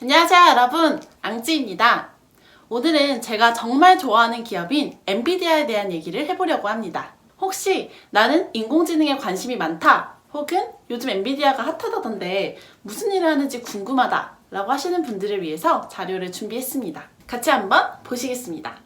안녕하세요 여러분, 앙찌입니다. 오늘은 제가 정말 좋아하는 기업인 엔비디아에 대한 얘기를 해보려고 합니다. 혹시 나는 인공지능에 관심이 많다 혹은 요즘 엔비디아가 핫하다던데 무슨 일을 하는지 궁금하다 라고 하시는 분들을 위해서 자료를 준비했습니다. 같이 한번 보시겠습니다.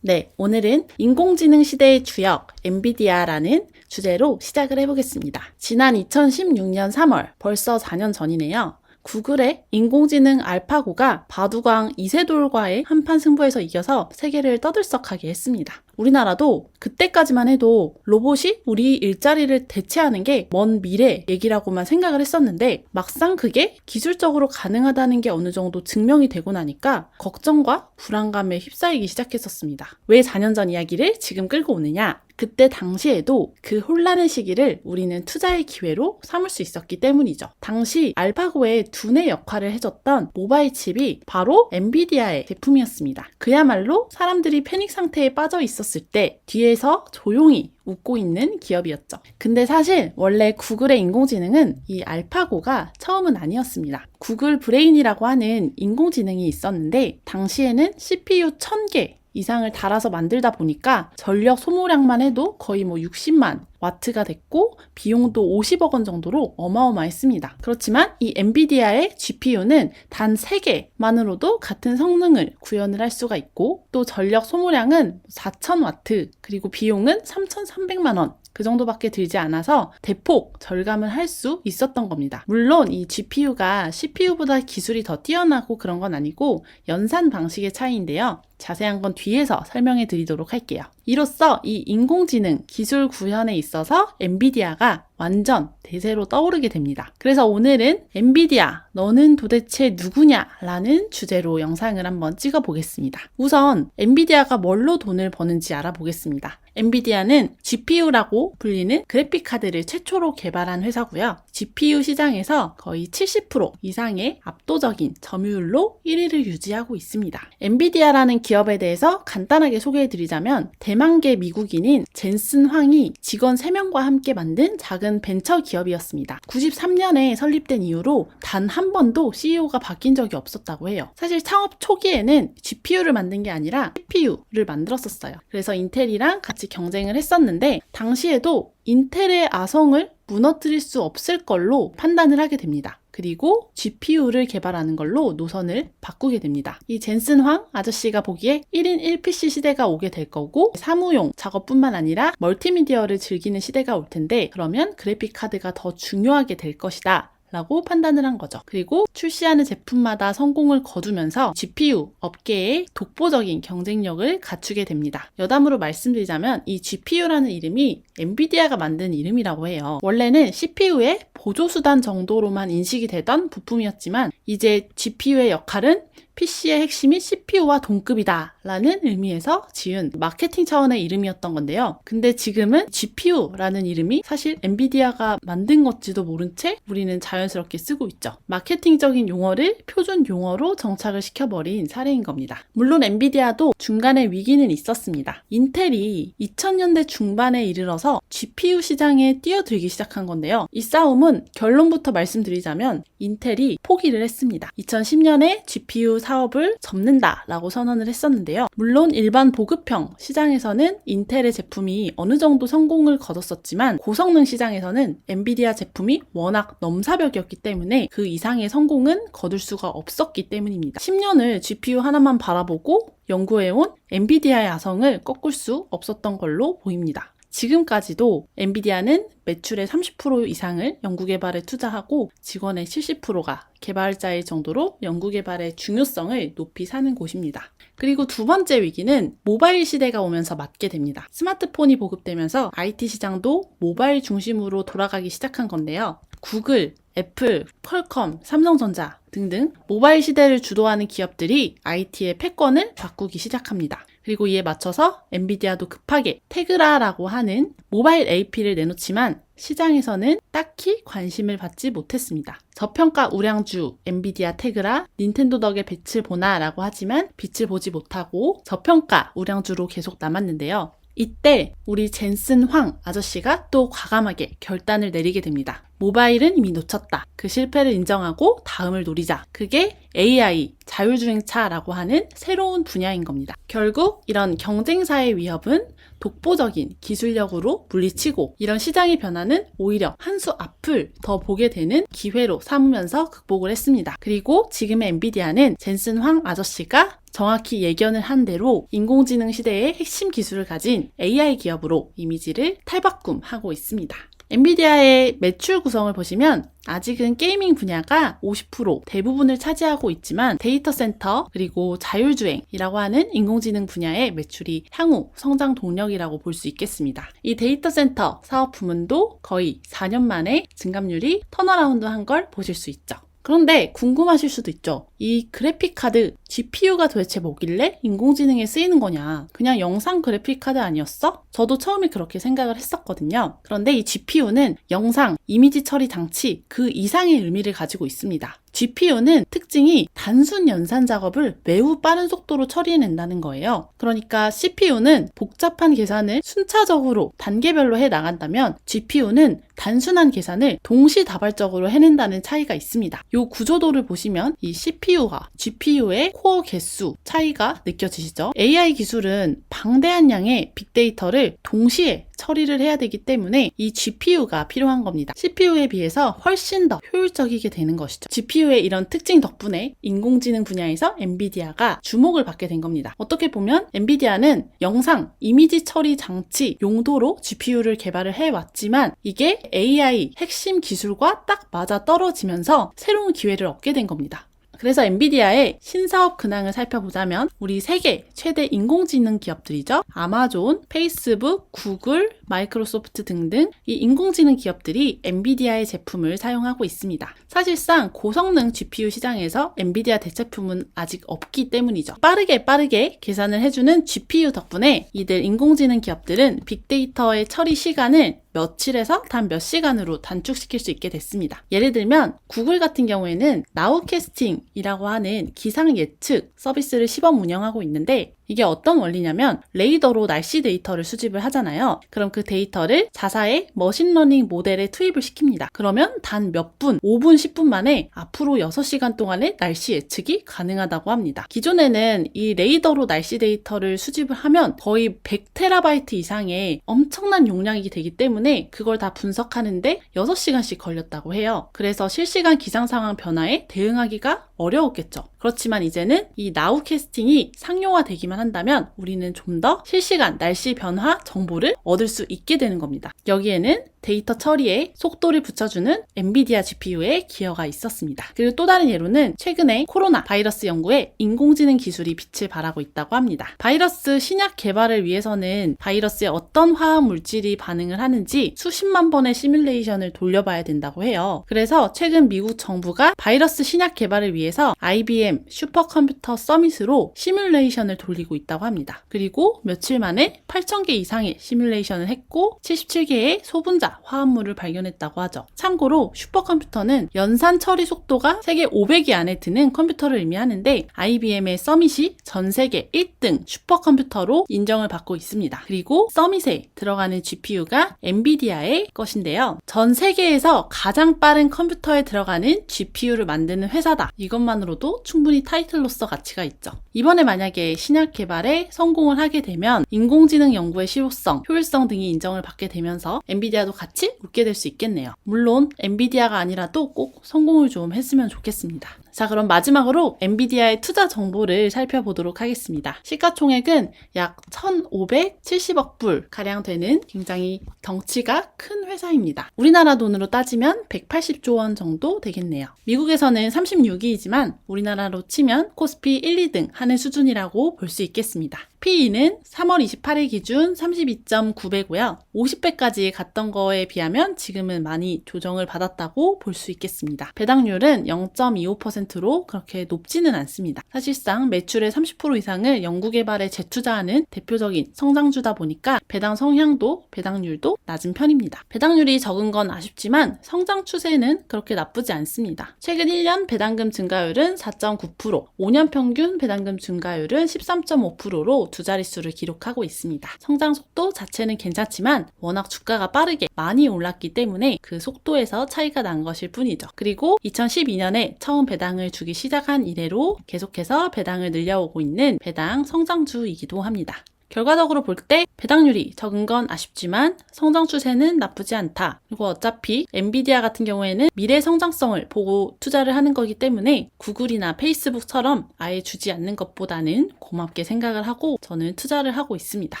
네, 오늘은 인공지능 시대의 주역 엔비디아라는 주제로 시작을 해보겠습니다. 지난 2016년 3월, 벌써 4년 전이네요. 구글의 인공지능 알파고가 바두광 이세돌과의 한판 승부에서 이겨서 세계를 떠들썩하게 했습니다. 우리나라도 그때까지만 해도 로봇이 우리 일자리를 대체하는 게 먼 미래 얘기라고만 생각을 했었는데 막상 그게 기술적으로 가능하다는 게 어느 정도 증명이 되고 나니까 걱정과 불안감에 휩싸이기 시작했었습니다. 왜 4년 전 이야기를 지금 끌고 오느냐? 그때 당시에도 그 혼란의 시기를 우리는 투자의 기회로 삼을 수 있었기 때문이죠. 당시 알파고의 두뇌 역할을 해줬던 모바일 칩이 바로 엔비디아의 제품이었습니다. 그야말로 사람들이 패닉 상태에 빠져 있었을 때 뒤에서 조용히 웃고 있는 기업이었죠. 근데 사실 원래 구글의 인공지능은 이 알파고가 처음은 아니었습니다. 구글 브레인이라고 하는 인공지능이 있었는데 당시에는 CPU 1000개 이상을 달아서 만들다 보니까 전력 소모량만 해도 거의 60만 와트가 됐고 비용도 50억 원 정도로 어마어마했습니다. 그렇지만 이 엔비디아의 GPU는 단 3개만으로도 같은 성능을 구현을 할 수가 있고 또 전력 소모량은 4000와트 그리고 비용은 3300만 원 그 정도밖에 들지 않아서 대폭 절감을 할 수 있었던 겁니다. 물론 이 GPU가 CPU보다 기술이 더 뛰어나고 그런 건 아니고 연산 방식의 차이인데요. 자세한 건 뒤에서 설명해 드리도록 할게요. 이로써 이 인공지능 기술 구현에 있어서 엔비디아가 완전 대세로 떠오르게 됩니다. 그래서 오늘은 엔비디아, 너는 도대체 누구냐? 라는 주제로 영상을 한번 찍어 보겠습니다. 우선 엔비디아가 뭘로 돈을 버는지 알아보겠습니다. 엔비디아는 GPU라고 불리는 그래픽카드를 최초로 개발한 회사고요. GPU 시장에서 거의 70% 이상의 압도적인 점유율로 1위를 유지하고 있습니다. 엔비디아라는 기업에 대해서 간단하게 소개해드리자면 대만계 미국인인 젠슨 황이 직원 3명과 함께 만든 작은 벤처 기업이었습니다. 93년에 설립된 이후로 단 한 번도 CEO가 바뀐 적이 없었다고 해요. 사실 창업 초기에는 GPU를 만든 게 아니라 CPU를 만들었었어요. 그래서 인텔이랑 같이 경쟁을 했었는데 당시에도 인텔의 아성을 무너뜨릴 수 없을 걸로 판단을 하게 됩니다. 그리고 GPU를 개발하는 걸로 노선을 바꾸게 됩니다. 이 젠슨 황 아저씨가 보기에 1인 1PC 시대가 오게 될 거고 사무용 작업뿐만 아니라 멀티미디어를 즐기는 시대가 올 텐데 그러면 그래픽카드가 더 중요하게 될 것이다. 라고 판단을 한 거죠. 그리고 출시하는 제품마다 성공을 거두면서 GPU 업계의 독보적인 경쟁력을 갖추게 됩니다. 여담으로 말씀드리자면 이 GPU라는 이름이 엔비디아가 만든 이름이라고 해요. 원래는 CPU의 보조수단 정도로만 인식이 되던 부품이었지만 이제 GPU의 역할은 PC의 핵심이 CPU와 동급이다 라는 의미에서 지은 마케팅 차원의 이름이었던 건데요. 근데 지금은 GPU라는 이름이 사실 엔비디아가 만든 것지도 모른 채 우리는 자연스럽게 쓰고 있죠. 마케팅적인 용어를 표준 용어로 정착을 시켜버린 사례인 겁니다. 물론 엔비디아도 중간에 위기는 있었습니다. 인텔이 2000년대 중반에 이르러서 GPU 시장에 뛰어들기 시작한 건데요. 이 싸움은 결론부터 말씀드리자면 인텔이 포기를 했습니다. 2010년에 GPU 사업을 접는다라고 선언을 했었는데요. 물론 일반 보급형 시장에서는 인텔의 제품이 어느 정도 성공을 거뒀었지만 고성능 시장에서는 엔비디아 제품이 워낙 넘사벽이었기 때문에 그 이상의 성공은 거둘 수가 없었기 때문입니다. 10년을 GPU 하나만 바라보고 연구해온 엔비디아의 아성을 꺾을 수 없었던 걸로 보입니다. 지금까지도 엔비디아는 매출의 30% 이상을 연구개발에 투자하고 직원의 70%가 개발자일 정도로 연구개발의 중요성을 높이 사는 곳입니다. 그리고 두 번째 위기는 모바일 시대가 오면서 맞게 됩니다. 스마트폰이 보급되면서 IT 시장도 모바일 중심으로 돌아가기 시작한 건데요. 구글, 애플, 퀄컴, 삼성전자 등등 모바일 시대를 주도하는 기업들이 IT의 패권을 바꾸기 시작합니다. 그리고 이에 맞춰서 엔비디아도 급하게 테그라라고 하는 모바일 AP를 내놓지만 시장에서는 딱히 관심을 받지 못했습니다. 저평가 우량주 엔비디아 테그라, 닌텐도 덕에 빛을 보나 라고 하지만 빛을 보지 못하고 저평가 우량주로 계속 남았는데요. 이때 우리 젠슨 황 아저씨가 또 과감하게 결단을 내리게 됩니다. 모바일은 이미 놓쳤다. 그 실패를 인정하고 다음을 노리자. 그게 AI, 자율주행차라고 하는 새로운 분야인 겁니다. 결국 이런 경쟁사의 위협은 독보적인 기술력으로 물리치고 이런 시장의 변화는 오히려 한 수 앞을 더 보게 되는 기회로 삼으면서 극복을 했습니다. 그리고 지금의 엔비디아는 젠슨 황 아저씨가 정확히 예견을 한 대로 인공지능 시대의 핵심 기술을 가진 AI 기업으로 이미지를 탈바꿈하고 있습니다. 엔비디아의 매출 구성을 보시면 아직은 게이밍 분야가 50% 대부분을 차지하고 있지만 데이터 센터 그리고 자율주행이라고 하는 인공지능 분야의 매출이 향후 성장 동력이라고 볼 수 있겠습니다. 이 데이터 센터 사업 부문도 거의 4년 만에 증감률이 턴어라운드한 걸 보실 수 있죠. 그런데 궁금하실 수도 있죠. 이 그래픽카드 GPU가 도대체 뭐길래 인공지능에 쓰이는 거냐? 그냥 영상 그래픽카드 아니었어? 저도 처음에 그렇게 생각을 했었거든요. 그런데 이 GPU는 영상, 이미지 처리 장치 그 이상의 의미를 가지고 있습니다. GPU는 특징이 단순 연산 작업을 매우 빠른 속도로 처리해낸다는 거예요. 그러니까 CPU는 복잡한 계산을 순차적으로 단계별로 해 나간다면 GPU는 단순한 계산을 동시다발적으로 해낸다는 차이가 있습니다. 이 구조도를 보시면 이 CPU와 GPU의 코어 개수 차이가 느껴지시죠? AI 기술은 방대한 양의 빅데이터를 동시에 처리를 해야 되기 때문에 이 GPU가 필요한 겁니다. CPU에 비해서 훨씬 더 효율적이게 되는 것이죠. GPU의 이런 특징 덕분에 인공지능 분야에서 엔비디아가 주목을 받게 된 겁니다. 어떻게 보면 엔비디아는 영상, 이미지 처리 장치 용도로 GPU를 개발을 해왔지만 이게 AI 핵심 기술과 딱 맞아 떨어지면서 새로운 기회를 얻게 된 겁니다. 그래서 엔비디아의 신사업 근황을 살펴보자면 우리 세계 최대 인공지능 기업들이죠. 아마존, 페이스북, 구글, 마이크로소프트 등등 이 인공지능 기업들이 엔비디아의 제품을 사용하고 있습니다. 사실상 고성능 GPU 시장에서 엔비디아 대체품은 아직 없기 때문이죠. 빠르게 계산을 해주는 GPU 덕분에 이들 인공지능 기업들은 빅데이터의 처리 시간을 며칠에서 단 몇 시간으로 단축시킬 수 있게 됐습니다. 예를 들면 구글 같은 경우에는 나우캐스팅이라고 하는 기상 예측 서비스를 시범 운영하고 있는데 이게 어떤 원리냐면 레이더로 날씨 데이터를 수집을 하잖아요. 그럼 그 데이터를 자사의 머신러닝 모델에 투입을 시킵니다. 그러면 단 몇 분, 5분, 10분 만에 앞으로 6시간 동안의 날씨 예측이 가능하다고 합니다. 기존에는 이 레이더로 날씨 데이터를 수집을 하면 거의 100TB 이상의 엄청난 용량이 되기 때문에 그걸 다 분석하는데 6시간씩 걸렸다고 해요. 그래서 실시간 기상 상황 변화에 대응하기가 어려웠겠죠. 그렇지만 이제는 이 나우캐스팅이 상용화되기만 한다면 우리는 좀 더 실시간 날씨 변화 정보를 얻을 수 있게 되는 겁니다. 여기에는 데이터 처리에 속도를 붙여주는 엔비디아 GPU의 기여가 있었습니다. 그리고 또 다른 예로는 최근에 코로나 바이러스 연구에 인공지능 기술이 빛을 발하고 있다고 합니다. 바이러스 신약 개발을 위해서는 바이러스에 어떤 화학 물질이 반응을 하는지 수십만 번의 시뮬레이션을 돌려봐야 된다고 해요. 그래서 최근 미국 정부가 바이러스 신약 개발을 위해서 IBM 슈퍼컴퓨터 서밋으로 시뮬레이션을 돌리고 있다고 합니다. 그리고 며칠 만에 8,000개 이상의 시뮬레이션을 했고 77개의 소분자 화합물을 발견했다고 하죠. 참고로 슈퍼컴퓨터는 연산 처리 속도가 세계 500위 안에 드는 컴퓨터를 의미하는데 IBM의 서밋이 전 세계 1등 슈퍼컴퓨터로 인정을 받고 있습니다. 그리고 서밋에 들어가는 GPU가 엔비디아의 것인데요. 전 세계에서 가장 빠른 컴퓨터에 들어가는 GPU를 만드는 회사다. 이것만으로도 충분히 타이틀로서 가치가 있죠. 이번에 만약에 신약 개발에 성공을 하게 되면 인공지능 연구의 실효성, 효율성 등이 인정을 받게 되면서 엔비디아도 같이 웃게 될 수 있겠네요. 물론 엔비디아가 아니라도 꼭 성공을 좀 했으면 좋겠습니다. 자, 그럼 마지막으로 엔비디아의 투자 정보를 살펴보도록 하겠습니다. 시가총액은 약 1,570억 불 가량 되는 굉장히 덩치가 큰 회사입니다. 우리나라 돈으로 따지면 180조 원 정도 되겠네요. 미국에서는 36위이지만 우리나라로 치면 코스피 1, 2등 하는 수준이라고 볼 수 있겠습니다. PE는 3월 28일 기준 32.9배고요. 50배까지 갔던 거에 비하면 지금은 많이 조정을 받았다고 볼 수 있겠습니다. 배당률은 0.25% 30%로 그렇게 높지는 않습니다. 사실상 매출의 30% 이상을 연구개발에 재투자하는 대표적인 성장주다 보니까 배당 성향도 배당률도 낮은 편입니다. 배당률이 적은 건 아쉽지만 성장 추세는 그렇게 나쁘지 않습니다. 최근 1년 배당금 증가율은 4.9%, 5년 평균 배당금 증가율은 13.5%로 두 자릿수를 기록하고 있습니다. 성장 속도 자체는 괜찮지만 워낙 주가가 빠르게 많이 올랐기 때문에 그 속도에서 차이가 난 것일 뿐이죠. 그리고 2012년에 처음 배당을 주기 시작한 이래로 계속해서 배당을 늘려오고 있는 배당 성장주이기도 합니다. 결과적으로 볼 때 배당률이 적은 건 아쉽지만 성장 추세는 나쁘지 않다. 그리고 어차피 엔비디아 같은 경우에는 미래 성장성을 보고 투자를 하는 거기 때문에 구글이나 페이스북처럼 아예 주지 않는 것보다는 고맙게 생각을 하고 저는 투자를 하고 있습니다.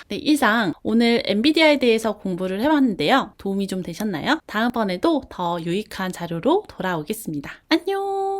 네, 이상 오늘 엔비디아에 대해서 공부를 해봤는데요. 도움이 좀 되셨나요? 다음번에도 더 유익한 자료로 돌아오겠습니다. 안녕!